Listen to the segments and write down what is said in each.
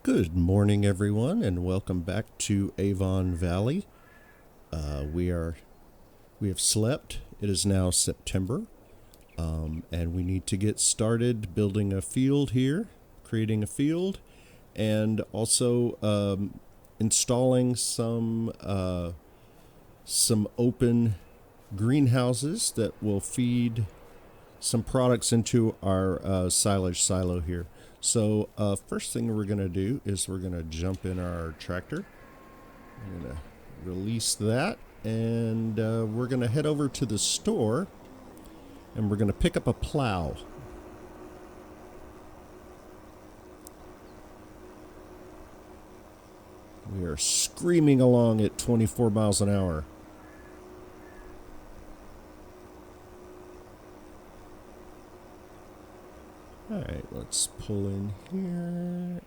Good morning, everyone, and welcome back to Avon Valley. We have slept. It is now September, and we need to get started building a field here, creating a field, and also installing some open greenhouses that will feed some products into our silage silo here. So first thing we're going to do is we're going to jump in our tractor. I'm going to release that, and we're going to head over to the store, and we're going to pick up a plow. We are screaming along at 24 miles an hour. All right, let's pull in here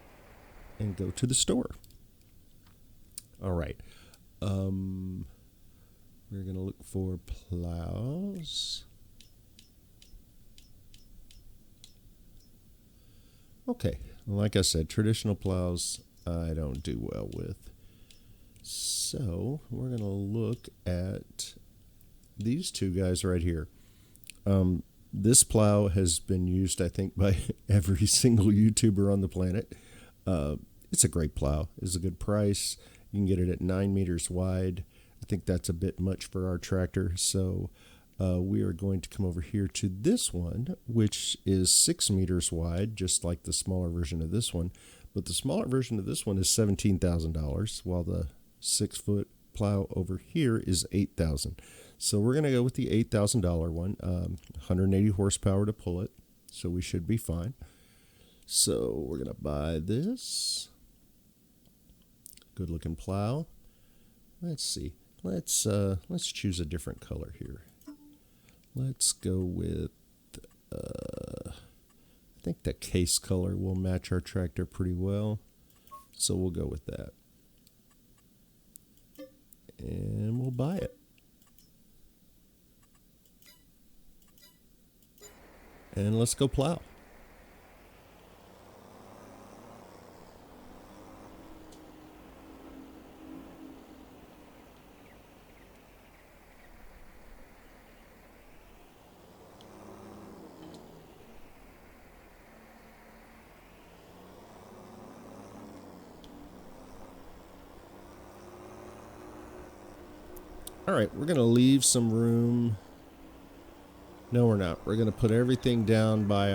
and go to the store. All right. We're going to look for plows. Okay, like I said, traditional plows I don't do well with. So we're going to look at these two guys right here. This plow has been used, I think, by every single YouTuber on the planet. It's a great plow. It's a good price. You can get it at 9 meters wide. I think that's a bit much for our tractor. So we are going to come over here to this one, which is 6 meters wide, just like the smaller version of this one. But the smaller version of this one is $17,000, while the 6-foot plow over here is $8,000. So we're going to go with the $8,000 one, 180 horsepower to pull it, so we should be fine. So we're going to buy this. Good looking plow. Let's see. Let's choose a different color here. Let's go with, I think the case color will match our tractor pretty well. So we'll go with that. And we'll buy it. And let's go plow. All right, we're going to leave some room. No, we're not. We're going to put everything down by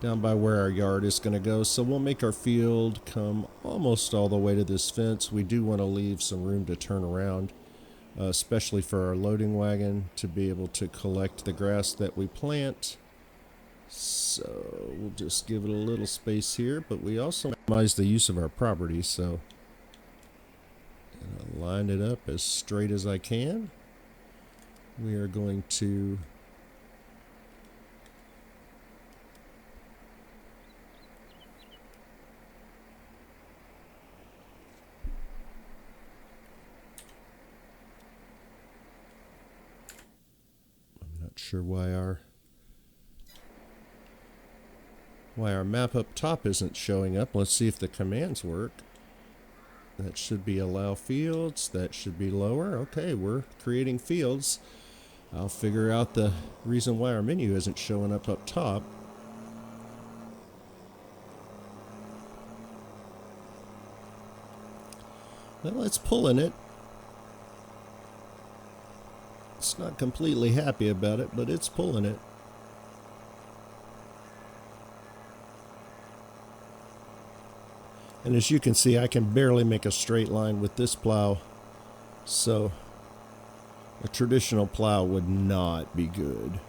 where our yard is going to go. So we'll make our field come almost all the way to this fence. We do want to leave some room to turn around, especially for our loading wagon to be able to collect the grass that we plant. So we'll just give it a little space here, but we also minimize the use of our property. So I'll line it up as straight as I can. We are going to I'm not sure why our map up top isn't showing up. Let's see if the commands work. That should be allow fields. That should be lower. Okay, we're creating fields. I'll figure out the reason why our menu isn't showing up top. Well, it's pulling it. It's not completely happy about it, but it's pulling it. And as you can see, I can barely make a straight line with this plow. So a traditional plow would not be good.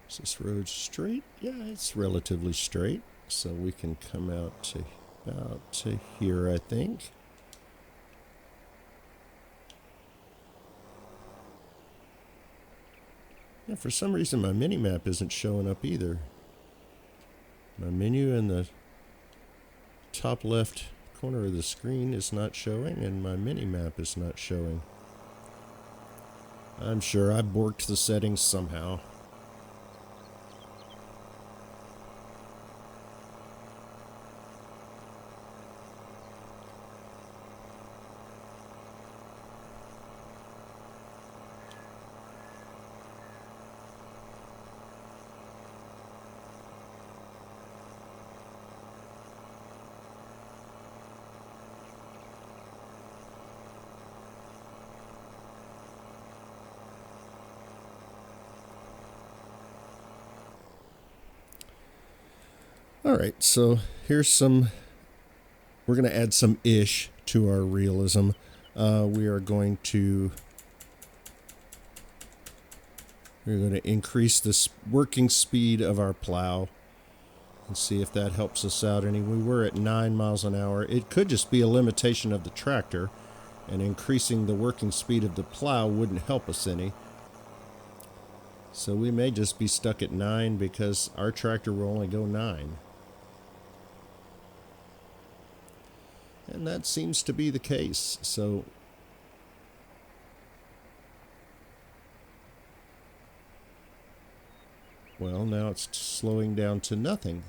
Is this road straight? Yeah, it's relatively straight. So we can come out to about to here, I think. Yeah, for some reason my mini-map isn't showing up either. My menu and the top left corner of the screen is not showing, and my mini map is not showing. I'm sure I borked the settings somehow. Alright, so here's some, we're going to add some ish to our realism. We're going to increase the working speed of our plow and see if that helps us out any. We were at 9 miles an hour. It could just be a limitation of the tractor, and increasing the working speed of the plow wouldn't help us any. So we may just be stuck at 9 because our tractor will only go 9. And that seems to be the case. So well, now it's slowing down to nothing.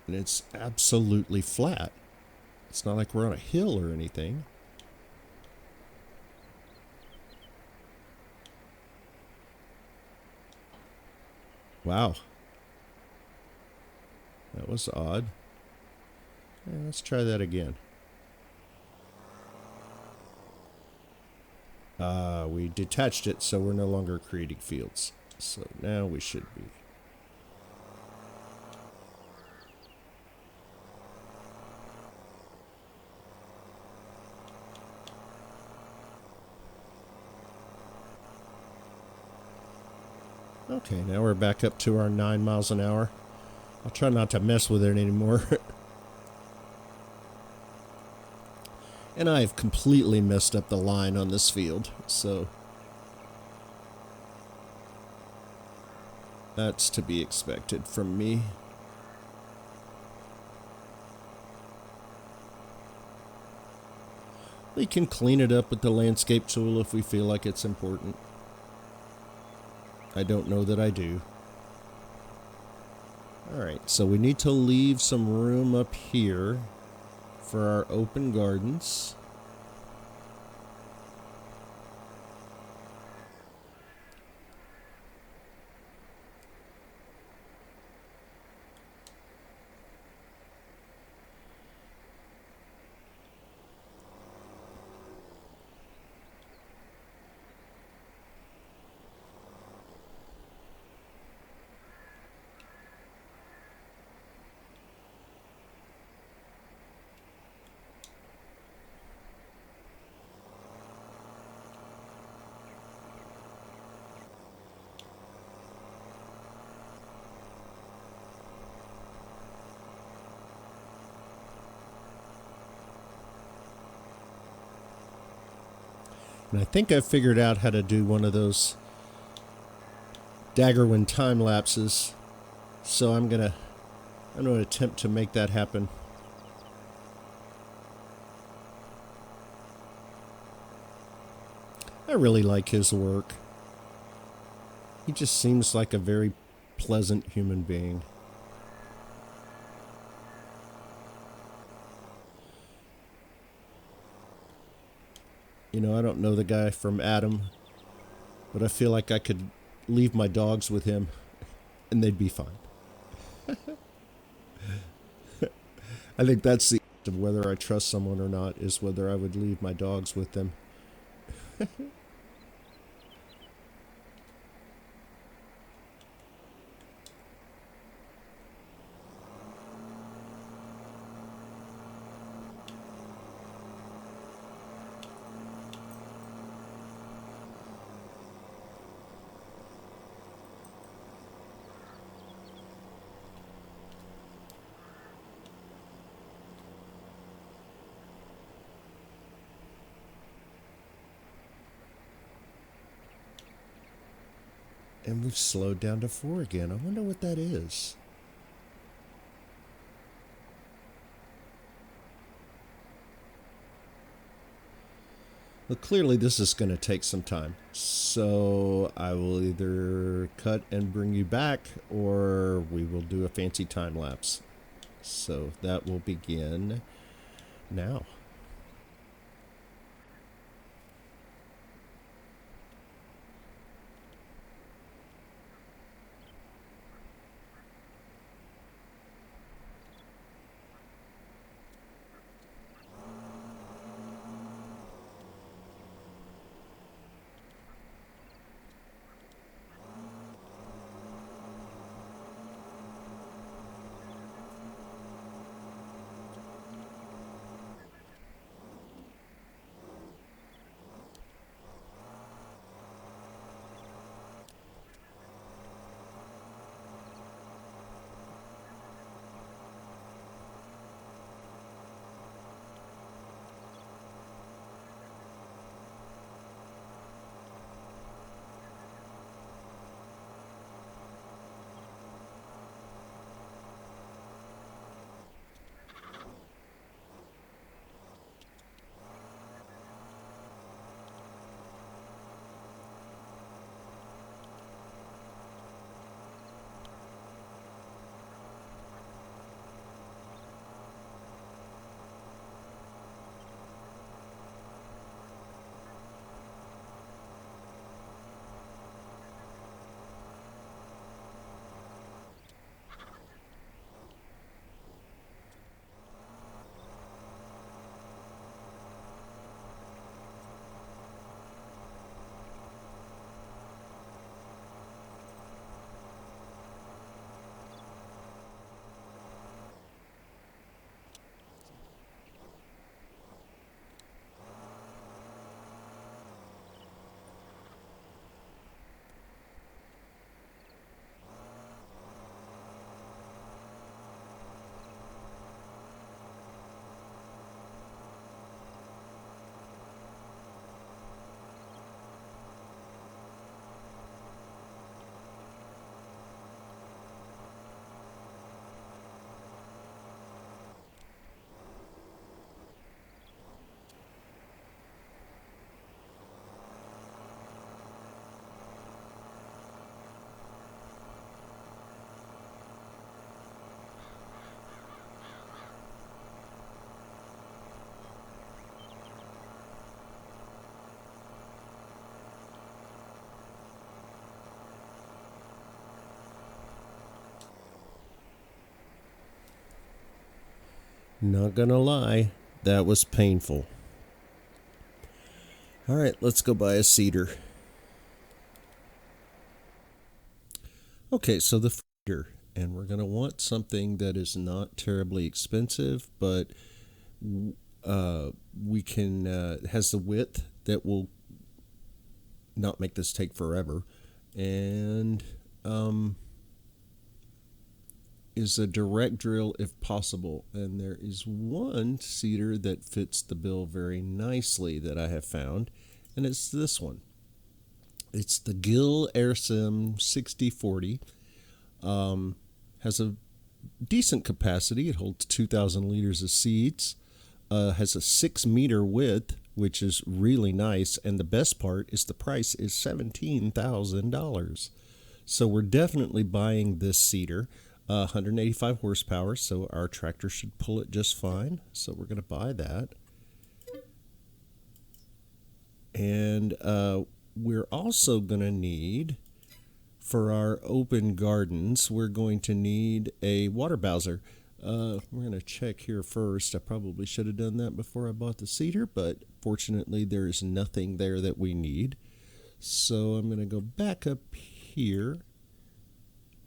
And it's absolutely flat. It's not like we're on a hill or anything. Wow. That was odd. Yeah, let's try that again. We detached it, so we're no longer creating fields. So now we should be. Okay, now we're back up to our 9 miles an hour. I'll try not to mess with it anymore. And I've completely messed up the line on this field, so that's to be expected from me. We can clean it up with the landscape tool if we feel like it's important. I don't know that I do. Alright, so we need to leave some room up here for our open gardens. And I think I've figured out how to do one of those Daggerwin time lapses. So I'm gonna attempt to make that happen. I really like his work. He just seems like a very pleasant human being. You know, I don't know the guy from Adam, but I feel like I could leave my dogs with him and they'd be fine. I think that's the of whether I trust someone or not, is whether I would leave my dogs with them. And we've slowed down to 4 again. I wonder what that is. Well, clearly this is going to take some time. So I will either cut and bring you back, or we will do a fancy time lapse. So that will begin now. Not gonna lie, that was painful. All right, let's go buy a cedar. Okay, so the feeder, and we're gonna want something that is not terribly expensive, but we can has the width that will not make this take forever, and is a direct drill if possible. And there is one cedar that fits the bill very nicely that I have found, and it's this one. It's the Gill Airsim 6040. Has a decent capacity. It holds 2,000 liters of seeds. Has a 6-meter width, which is really nice. And the best part is the price is $17,000. So we're definitely buying this cedar. 185 horsepower, so our tractor should pull it just fine. So we're going to buy that. And we're also going to need, for our open gardens, we're going to need a water bowser. We're going to check here first. I probably should have done that before I bought the cedar, but fortunately there is nothing there that we need. So I'm going to go back up here.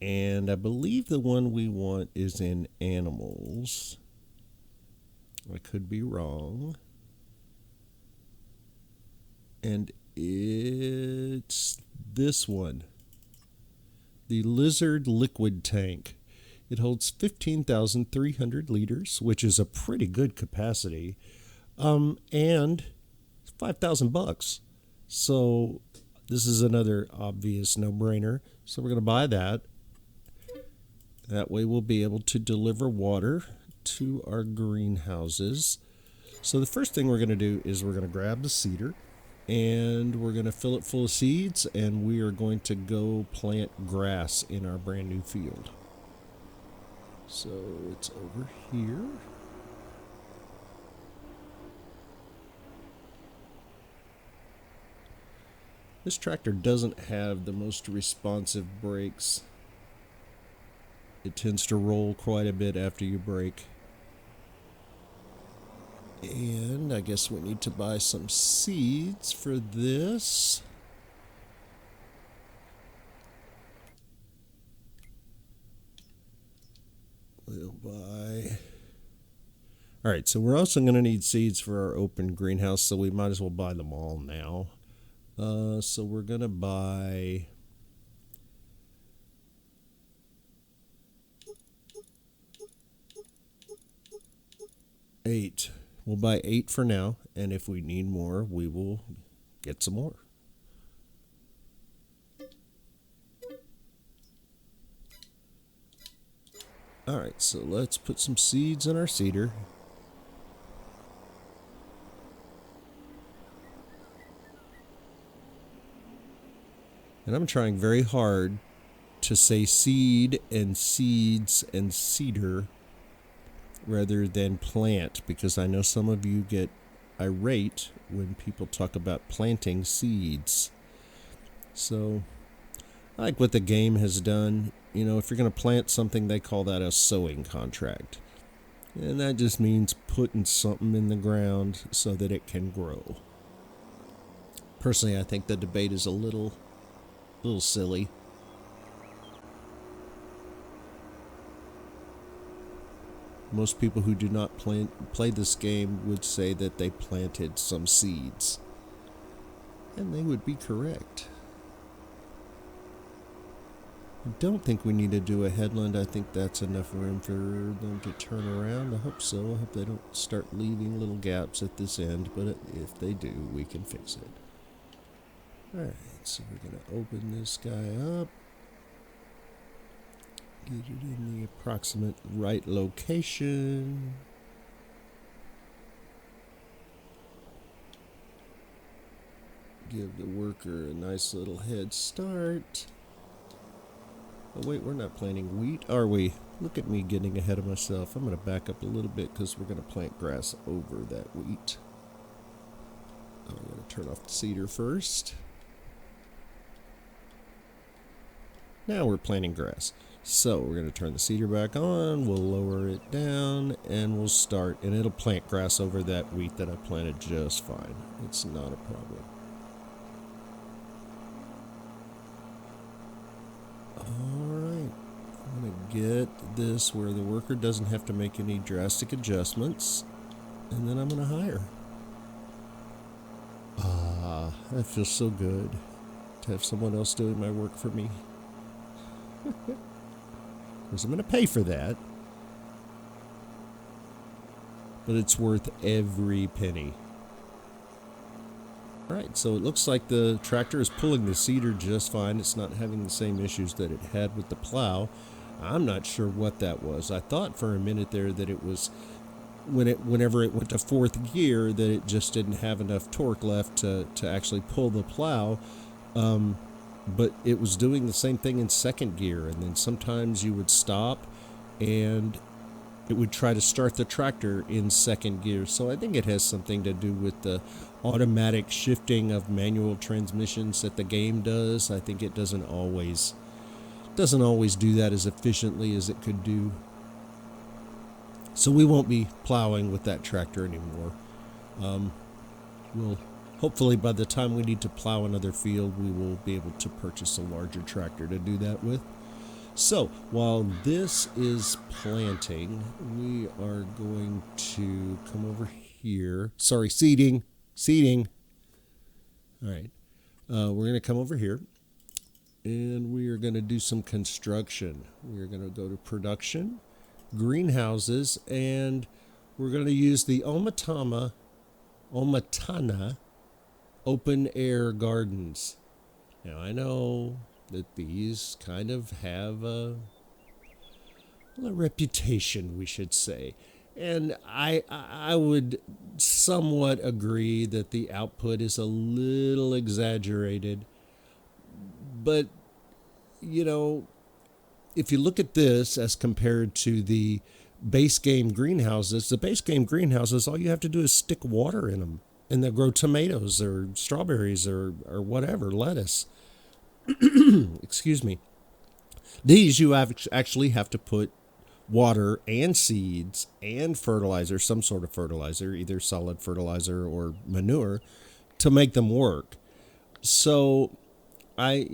And I believe the one we want is in animals. I could be wrong. And it's this one. The Lizard Liquid Tank. It holds 15,300 liters, which is a pretty good capacity. And $5,000. So this is another obvious no-brainer. So we're going to buy that. That way we'll be able to deliver water to our greenhouses. So the first thing we're going to do is we're going to grab the seeder and we're going to fill it full of seeds, and we are going to go plant grass in our brand new field. So it's over here. This tractor doesn't have the most responsive brakes. It tends to roll quite a bit after you brake. And I guess we need to buy some seeds for this. We'll buy... Alright, so we're also going to need seeds for our open greenhouse, so we might as well buy them all now. So we're going to buy... 8. We'll buy 8 for now, and if we need more, we will get some more. Alright, so let's put some seeds in our seeder. And I'm trying very hard to say seed and seeds and cedar rather than plant, because I know some of you get irate when people talk about planting seeds. So I like what the game has done. You know, if you're going to plant something, they call that a sowing contract. And that just means putting something in the ground so that it can grow. Personally, I think the debate is a little silly. Most people who do not play this game would say that they planted some seeds. And they would be correct. I don't think we need to do a headland. I think that's enough room for them to turn around. I hope so. I hope they don't start leaving little gaps at this end. But if they do, we can fix it. Alright, so we're going to open this guy up. Get it in the approximate right location. Give the worker a nice little head start. Oh wait, we're not planting wheat, are we? Look at me getting ahead of myself. I'm going to back up a little bit because we're going to plant grass over that wheat. I'm going to turn off the seeder first. Now we're planting grass. So we're going to turn the seeder back on, we'll lower it down, and we'll start. And it'll plant grass over that wheat that I planted just fine. It's not a problem. Alright, I'm going to get this where the worker doesn't have to make any drastic adjustments. And then I'm going to hire. Ah, that feels so good to have someone else doing my work for me. Of course, I'm going to pay for that, but it's worth every penny. Alright, so it looks like the tractor is pulling the seeder just fine. It's not having the same issues that it had with the plow. I'm not sure what that was. I thought for a minute there that it was whenever it went to 4th gear that it just didn't have enough torque left to actually pull the plow. But it was doing the same thing in 2nd gear, and then sometimes you would stop and it would try to start the tractor in 2nd gear. So I think it has something to do with the automatic shifting of manual transmissions that the game does. I think it doesn't always do that as efficiently as it could do. So we won't be plowing with that tractor anymore. We'll hopefully by the time we need to plow another field, we will be able to purchase a larger tractor to do that with. So while this is planting, we are going to come over here. Sorry, seeding. All right, we're going to come over here and we are going to do some construction. We're going to go to production, greenhouses, and we're going to use the Omatana open air gardens. Now, I know that these kind of have a reputation, we should say. And I would somewhat agree that the output is a little exaggerated. But, you know, if you look at this as compared to the base game greenhouses, the base game greenhouses, all you have to do is stick water in them. And they'll grow tomatoes or strawberries or whatever, lettuce. Excuse me. These you actually have to put water and seeds and fertilizer, some sort of fertilizer, either solid fertilizer or manure, to make them work. So I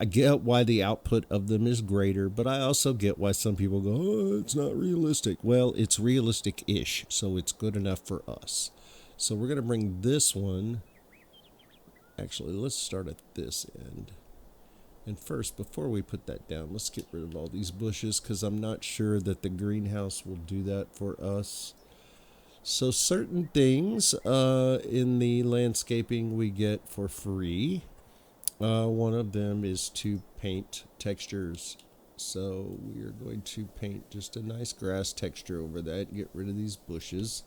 get why the output of them is greater, but I also get why some people go, oh, it's not realistic. Well, it's realistic-ish, so it's good enough for us. So we're going to bring this one. Actually, let's start at this end. And first, before we put that down, let's get rid of all these bushes because I'm not sure that the greenhouse will do that for us. So certain things in the landscaping we get for free. One of them is to paint textures. So we are going to paint just a nice grass texture over that. Get rid of these bushes.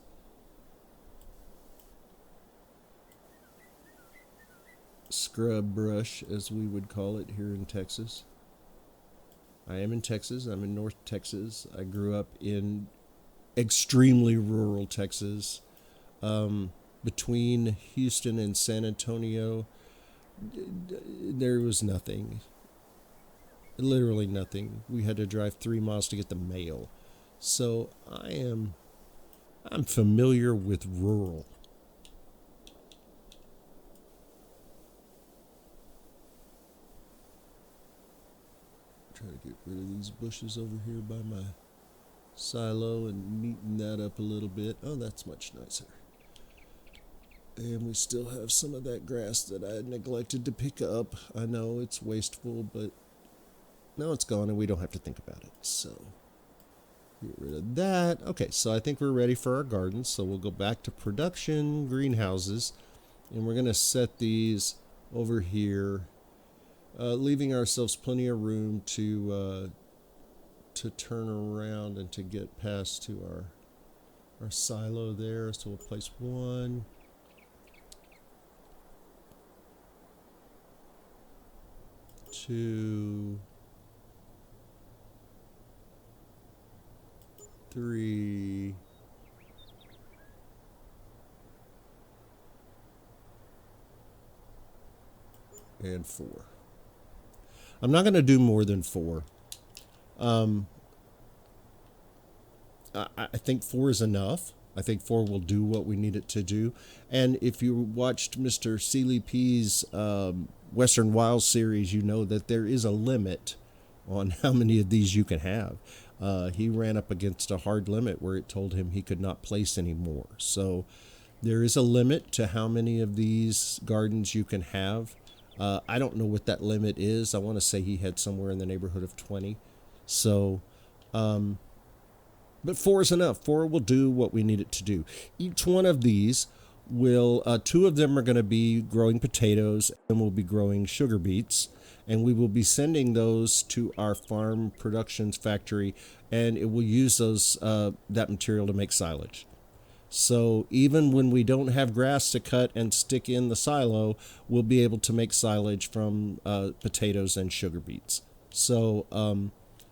Scrub brush, as we would call it here in Texas. I am in Texas. I'm in North Texas. I grew up in extremely rural Texas. Between Houston and San Antonio, there was nothing. Literally nothing. We had to drive 3 miles to get the mail. So I'm familiar with rural. Try to get rid of these bushes over here by my silo and neaten that up a little bit. Oh, that's much nicer. And we still have some of that grass that I neglected to pick up. I know it's wasteful, but now it's gone and we don't have to think about it. So get rid of that. Okay, so I think we're ready for our garden. So we'll go back to production greenhouses, and we're going to set these over here, leaving ourselves plenty of room to turn around and to get past to our silo there. So we'll place 1, 2, 3, and 4. I'm not going to do more than 4. I think 4 is enough. I think 4 will do what we need it to do. And if you watched Mr. Seeley P's Western Wild series, you know that there is a limit on how many of these you can have. He ran up against a hard limit where it told him he could not place any more. So there is a limit to how many of these gardens you can have. I don't know what that limit is. I want to say he had somewhere in the neighborhood of 20. So, but 4 is enough. 4 will do what we need it to do. Each one of these will, 2 of them are going to be growing potatoes, and we'll be growing sugar beets. And we will be sending those to our farm productions factory, and it will use those that material to make silage. So even when we don't have grass to cut and stick in the silo, we'll be able to make silage from potatoes and sugar beets. So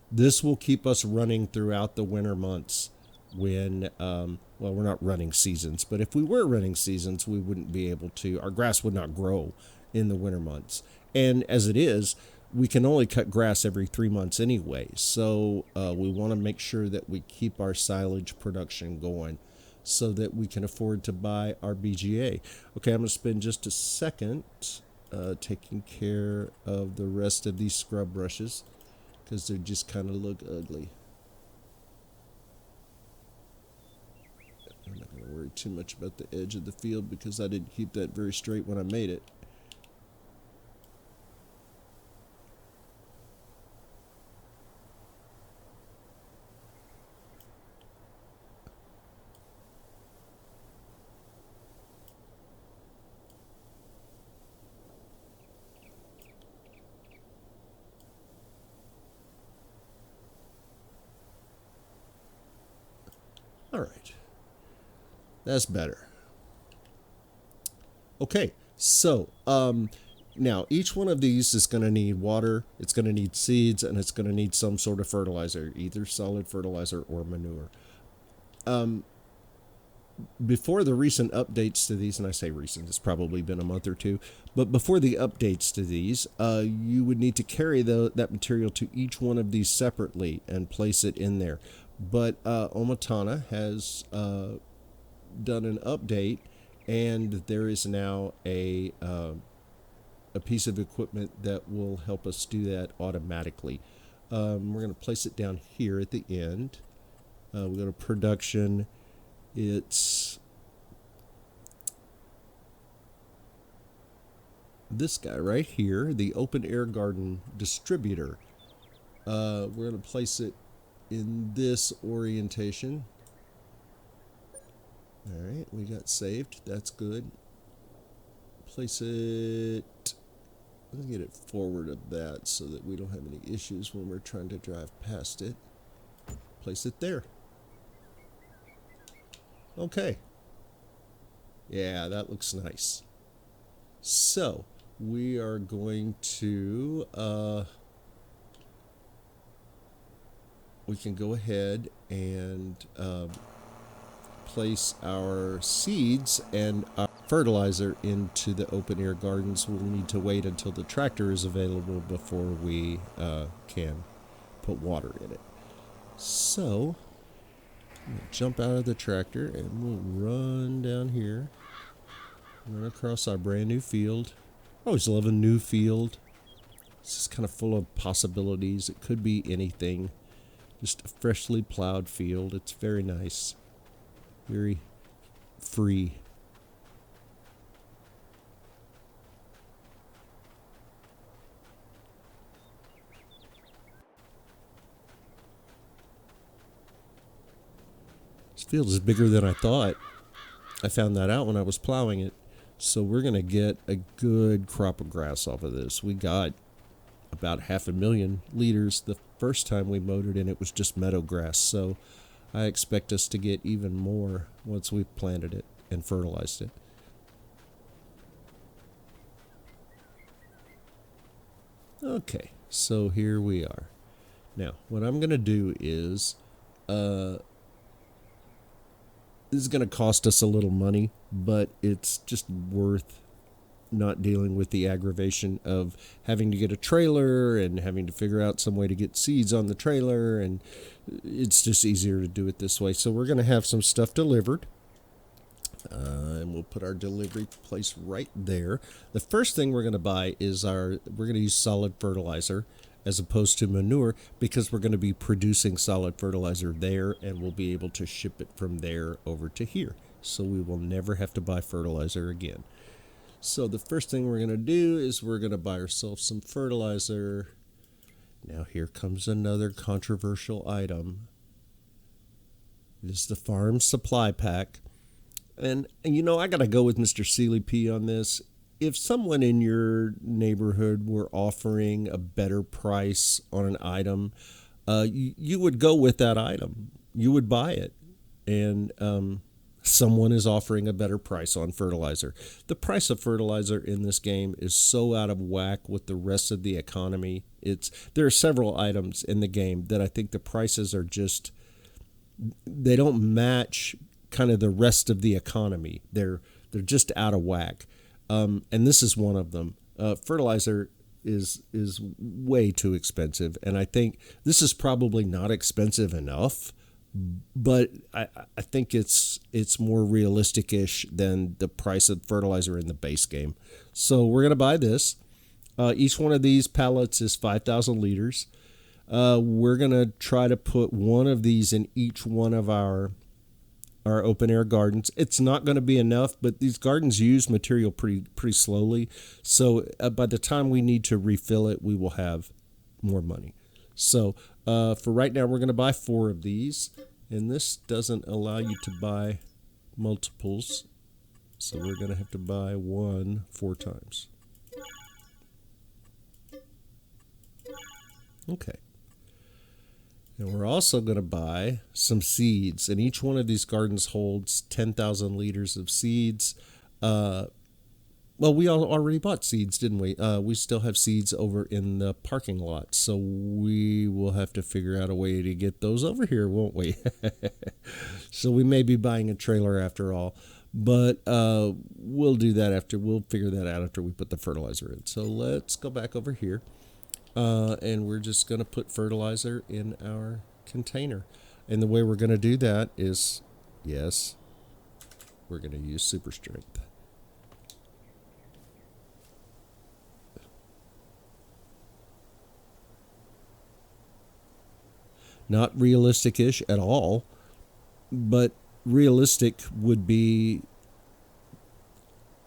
this will keep us running throughout the winter months when, well, we're not running seasons, but if we were running seasons, we wouldn't be able to, our grass would not grow in the winter months. And as it is, we can only cut grass every 3 months anyway. So we want to make sure that we keep our silage production going so that we can afford to buy our BGA. Okay, I'm going to spend just a second taking care of the rest of these scrub brushes because they just kind of look ugly. I'm not going to worry too much about the edge of the field because I didn't keep that very straight when I made it. All right. That's better. Okay, so now each one of these is going to need water, it's going to need seeds, and it's going to need some sort of fertilizer, either solid fertilizer or manure. Before the recent updates to these, and I say recent, it's probably been a month or two, but before the updates to these, you would need to carry that material to each one of these separately and place it in there. But Omatana has done an update, and there is now a piece of equipment that will help us do that automatically. We're going to place it down here at the end. We go to production. It's this guy right here, the open air garden distributor. We're going to place it in this orientation. All right, we got saved. That's good. Place it. Let's get it forward of that so that we don't have any issues when we're trying to drive past it. Place it there. Okay. Yeah, that looks nice. So we are going to we can go ahead and place our seeds and our fertilizer into the open air gardens. We'll need to wait until the tractor is available before we can put water in it. So we'll jump out of the tractor and we'll run down here, run across our brand new field. I always love a new field. It's just kind of full of possibilities. It could be anything. Just a freshly plowed field. It's very nice. Very free. This field is bigger than I thought. I found that out when I was plowing it. So we're going to get a good crop of grass off of this. We got about 500,000 liters the first time we mowed it, and it was just meadow grass. So I expect us to get even more once we've planted it and fertilized it. Okay, so here we are. Now, what I'm going to do is, this is going to cost us a little money, but it's just worth not dealing with the aggravation of having to get a trailer and having to figure out some way to get seeds on the trailer, and it's just easier to do it this way. So we're going to have some stuff delivered, and we'll put our delivery place right there. The first thing we're going to buy is we're going to use solid fertilizer as opposed to manure, because we're going to be producing solid fertilizer there, and we'll be able to ship it from there over to here. So we will never have to buy fertilizer again. So the first thing we're going to do is we're going to buy ourselves some fertilizer. Now here comes another controversial item. This is the farm supply pack. And you know, I got to go with Mr. Seeley P on this. If someone in your neighborhood were offering a better price on an item, you would go with that item. You would buy it. And someone is offering a better price on fertilizer. The price of fertilizer in this game is so out of whack with the rest of the economy. There are several items in the game that I think the prices are just, they don't match kind of the rest of the economy. They're just out of whack. And this is one of them. Fertilizer is way too expensive, and I think this is probably not expensive enough, but I think it's more realistic-ish than the price of fertilizer in the base game. So we're going to buy this. Each one of these pallets is 5,000 liters. We're going to try to put one of these in each one of our open air gardens. It's not going to be enough, but these gardens use material pretty slowly. So by the time we need to refill it, we will have more money. So for right now, we're going to buy 4 of these, and this doesn't allow you to buy multiples. So we're going to have to buy 1 4 times. Okay. And we're also going to buy some seeds. And each one of these gardens holds 10,000 liters of seeds. Well, we already bought seeds, didn't we? We still have seeds over in the parking lot. So we will have to figure out a way to get those over here, won't we? So we may be buying a trailer after all. But we'll do that after. We'll figure that out after we put the fertilizer in. So let's go back over here. And we're just going to put fertilizer in our container. And the way we're going to do that is, yes, we're going to use super strength. Not realistic-ish at all, but realistic would be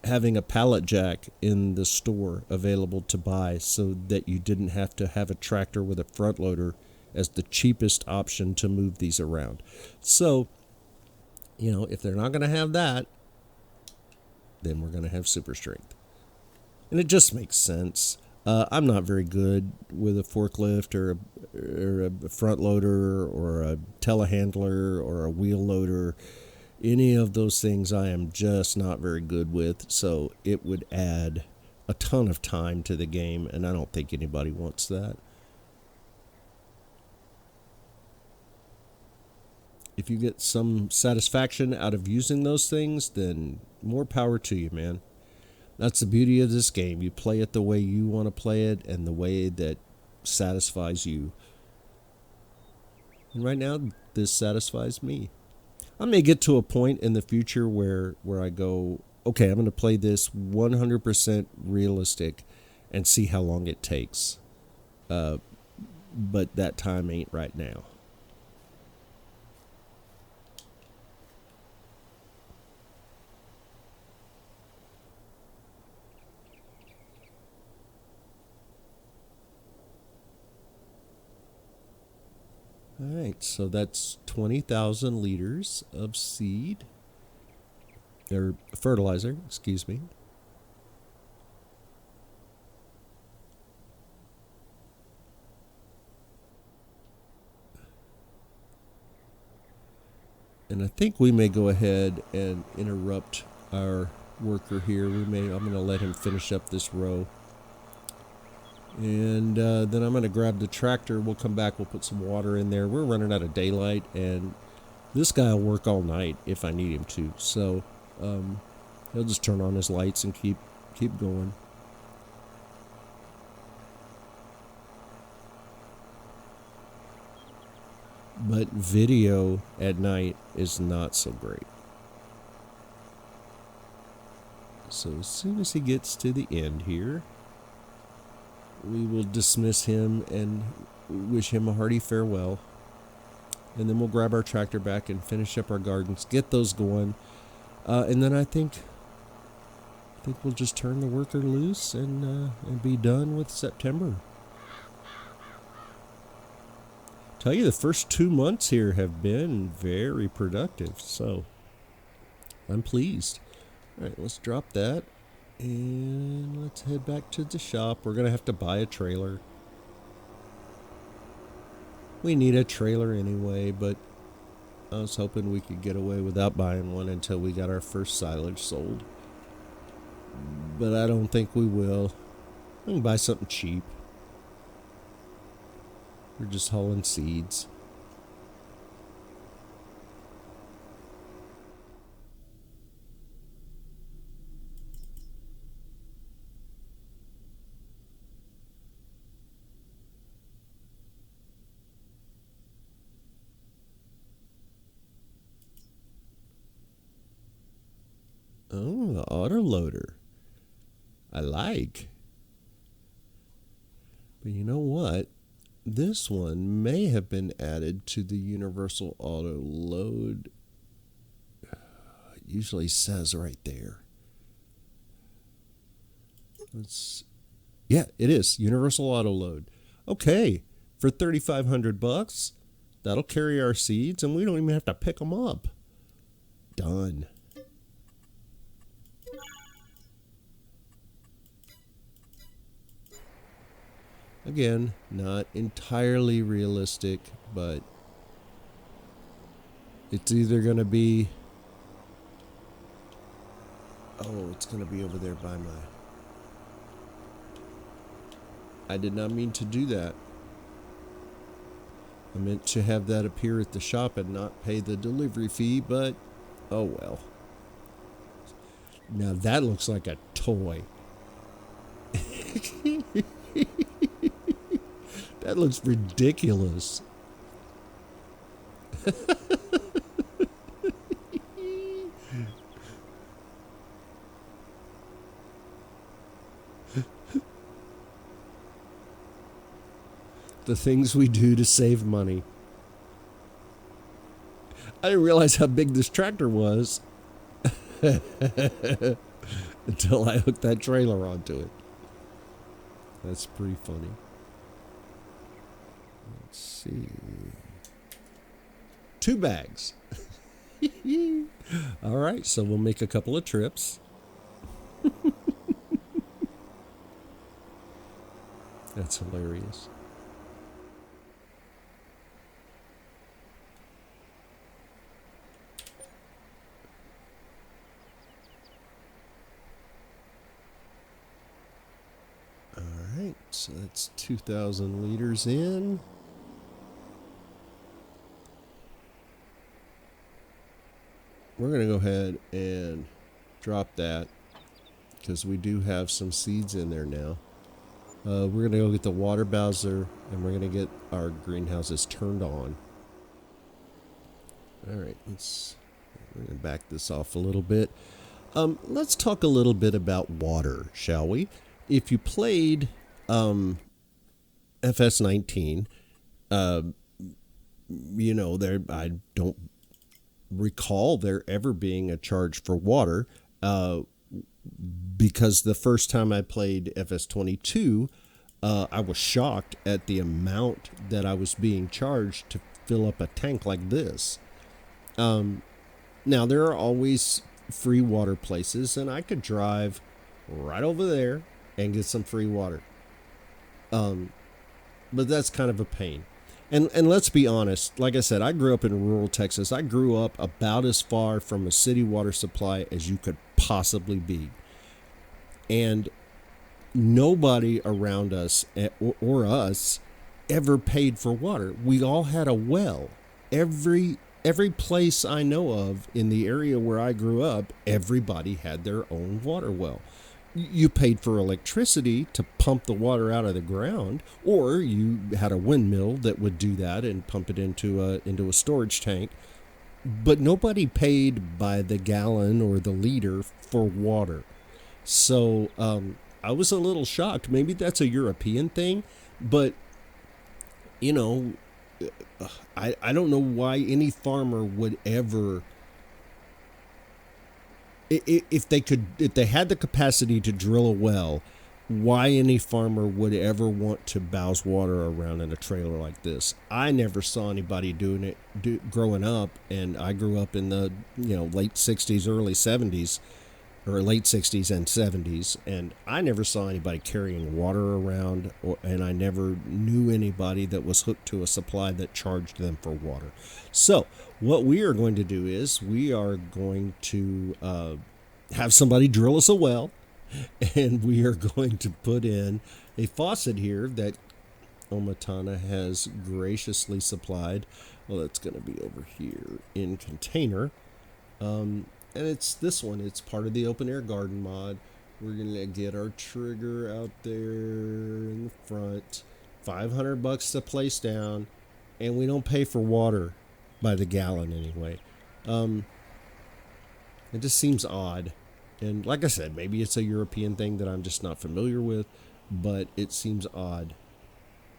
having a pallet jack in the store available to buy so that you didn't have to have a tractor with a front loader as the cheapest option to move these around. So, you know, if they're not going to have that, then we're going to have super strength. And it just makes sense. I'm not very good with a forklift or a front loader or a telehandler or a wheel loader. Any of those things I am just not very good with, so it would add a ton of time to the game, and I don't think anybody wants that. If you get some satisfaction out of using those things, then more power to you, man. That's the beauty of this game. You play it the way you want to play it and the way that satisfies you. And right now, this satisfies me. I may get to a point in the future where I go, okay, I'm going to play this 100% realistic and see how long it takes. But that time ain't right now. All right, so that's 20,000 liters of seed, or fertilizer, excuse me. And I think we may go ahead and interrupt our worker here. I'm going to let him finish up this row. And then I'm going to grab the tractor. We'll come back. We'll put some water in there. We're running out of daylight, and this guy will work all night if I need him to. So he'll just turn on his lights and keep going. But video at night is not so great. So as soon as he gets to the end here, we will dismiss him and wish him a hearty farewell. And then we'll grab our tractor back and finish up our gardens, get those going. And then I think we'll just turn the worker loose and be done with September. Tell you, the first 2 months here have been very productive, so I'm pleased. All right, let's drop that. And let's head back to the shop. We're going to have to buy a trailer. We need a trailer anyway, but I was hoping we could get away without buying one until we got our first silage sold. But I don't think we will. We can buy something cheap. We're just hauling seeds. Oh, the autoloader. I like. But you know what? This one may have been added to the universal auto load. It usually says right there. Yeah, it is universal auto load. Okay, for $3,500, that'll carry our seeds, and we don't even have to pick them up. Done. Again, not entirely realistic, but it's either going to be... Oh, it's going to be over there by my... I did not mean to do that. I meant to have that appear at the shop and not pay the delivery fee, but oh well. Now that looks like a toy. That looks ridiculous. The things we do to save money. I didn't realize how big this tractor was until I hooked that trailer onto it. That's pretty funny. Let's see. 2 bags. All right, so we'll make a couple of trips. That's hilarious. Alright, so that's 2,000 liters in. We're going to go ahead and drop that because we do have some seeds in there now. We're going to go get the water bowser and we're going to get our greenhouses turned on. Alright, we're going to back this off a little bit. Let's talk a little bit about water, shall we? If you played FS19, you know, I don't recall there ever being a charge for water, because the first time I played FS22, I was shocked at the amount that I was being charged to fill up a tank like this. Now, there are always free water places, and I could drive right over there and get some free water. But that's kind of a pain. And let's be honest, like I said, I grew up in rural Texas. I grew up about as far from a city water supply as you could possibly be. And nobody around us or us ever paid for water. We all had a well. Every place I know of in the area where I grew up, everybody had their own water well. You paid for electricity to pump the water out of the ground, or you had a windmill that would do that and pump it into a storage tank. But nobody paid by the gallon or the liter for water. So I was a little shocked. Maybe that's a European thing, but you know, I don't know why any farmer would ever, if they had the capacity to drill a well, why any farmer would ever want to bowse water around in a trailer like this. I never saw anybody doing it growing up, and I grew up in the late 60s, early 70s, or late 60s and 70s, and I never saw anybody carrying water around, and I never knew anybody that was hooked to a supply that charged them for water. So what we are going to do is we are going to have somebody drill us a well, and we are going to put in a faucet here that Omatana has graciously supplied. Well, it's going to be over here in container. And it's this one. It's part of the open air garden mod. We're going to get our trigger out there in the front. $500 to place down. And we don't pay for water by the gallon anyway. It just seems odd. And like I said, maybe it's a European thing that I'm just not familiar with. But it seems odd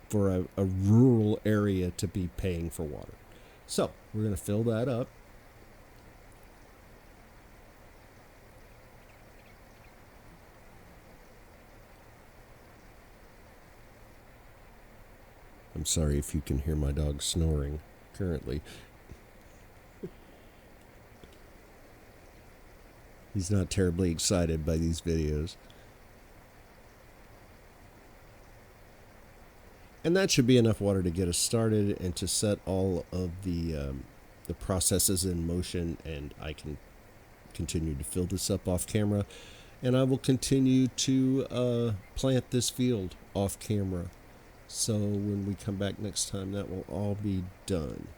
for a rural area to be paying for water. So we're going to fill that up. I'm sorry if you can hear my dog snoring currently. He's not terribly excited by these videos. And that should be enough water to get us started and to set all of the processes in motion, and I can continue to fill this up off camera, and I will continue to plant this field off camera. So when we come back next time, that will all be done.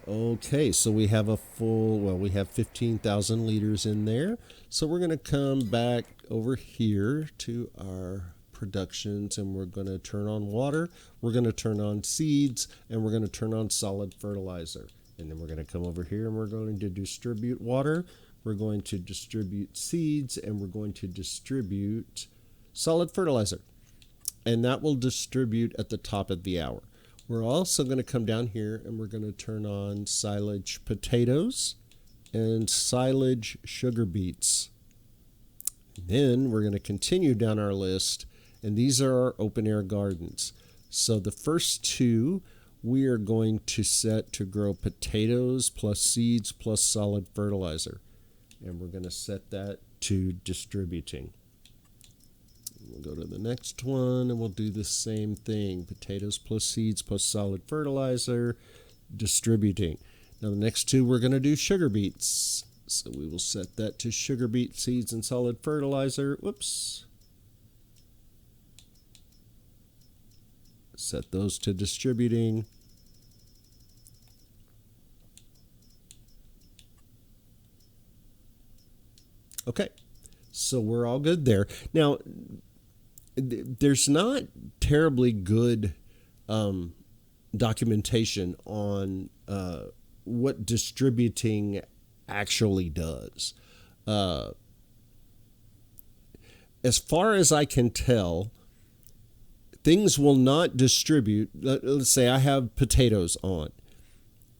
Okay, so we have we have 15,000 liters in there. So we're going to come back over here to our productions, and we're going to turn on water, we're going to turn on seeds, and we're going to turn on solid fertilizer. And then we're going to come over here and we're going to distribute water, we're going to distribute seeds, and we're going to distribute solid fertilizer. And that will distribute at the top of the hour. We're also going to come down here and we're going to turn on silage potatoes and silage sugar beets. Then we're going to continue down our list, and these are our open air gardens. So the first two we are going to set to grow potatoes plus seeds plus solid fertilizer. And we're going to set that to distributing. We'll go to the next one and we'll do the same thing. Potatoes plus seeds plus solid fertilizer, distributing. Now the next two we're going to do sugar beets. So we will set that to sugar beet seeds and solid fertilizer. Whoops. Set those to distributing. Okay, so we're all good there. Now, there's not terribly good documentation on what distributing actually does. As far as I can tell, things will not distribute. Let's say I have potatoes on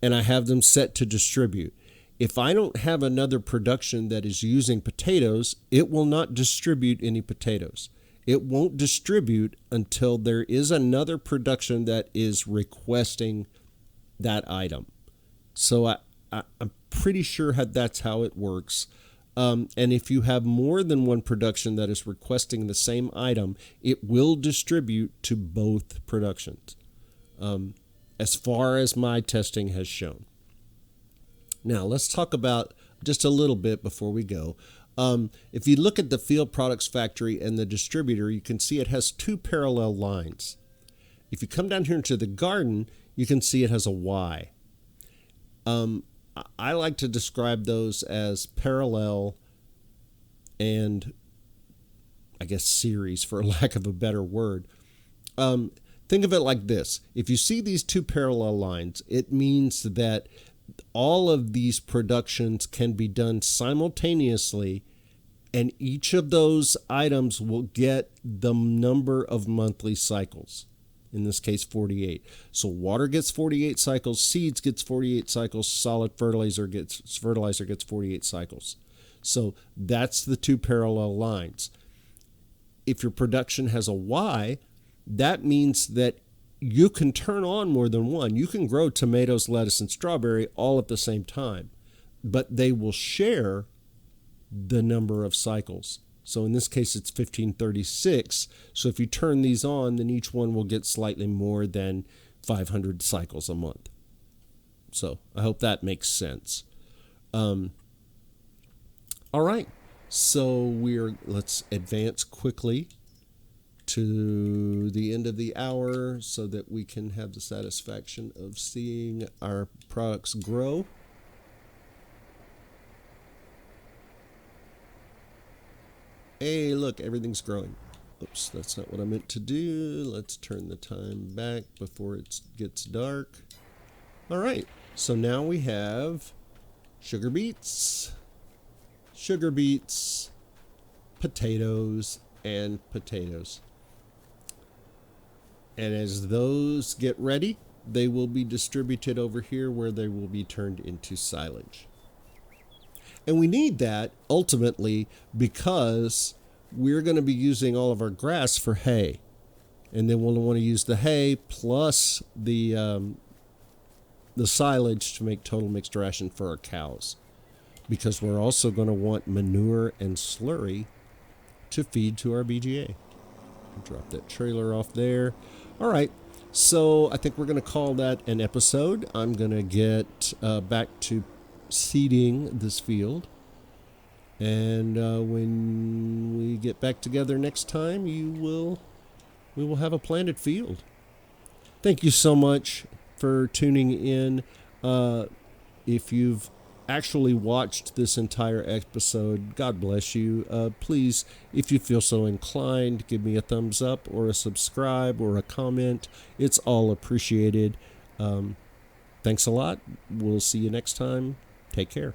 and I have them set to distribute. If I don't have another production that is using potatoes, it will not distribute any potatoes. It won't distribute until there is another production that is requesting that item. So I'm pretty sure that's how it works. And if you have more than one production that is requesting the same item, it will distribute to both productions, as far as my testing has shown. Now, let's talk about just a little bit before we go. If you look at the field products factory and the distributor, you can see it has two parallel lines. If you come down here into the garden, you can see it has a Y. I like to describe those as parallel and, I guess, series, for lack of a better word. Think of it like this. If you see these two parallel lines, it means that all of these productions can be done simultaneously, and each of those items will get the number of monthly cycles. In this case, 48. So water gets 48 cycles, seeds gets 48 cycles, solid fertilizer gets 48 cycles. So that's the two parallel lines. If your production has a Y, that means that you can turn on more than one. You can grow tomatoes, lettuce, and strawberry all at the same time, but they will share the number of cycles. So in this case, it's 1536. So if you turn these on, then each one will get slightly more than 500 cycles a month. So I hope that makes sense. All right. So let's advance quickly to the end of the hour so that we can have the satisfaction of seeing our products grow. Hey, look, everything's growing. Oops, that's not what I meant to do. Let's turn the time back before it gets dark. All right, so now we have sugar beets, potatoes, and potatoes. And as those get ready, they will be distributed over here where they will be turned into silage. And we need that ultimately because we're going to be using all of our grass for hay. And then we'll want to use the hay plus the silage to make total mixed ration for our cows. Because we're also going to want manure and slurry to feed to our BGA. Drop that trailer off there. All right, So I think we're going to call that an episode. I'm going to get back to seeding this field. And when we get back together next time, we will have a planted field. Thank you so much for tuning in. If you've actually watched this entire episode, God bless you. Please, if you feel so inclined, give me a thumbs up or a subscribe or a comment. It's all appreciated. Thanks a lot. We'll see you next time. Take care.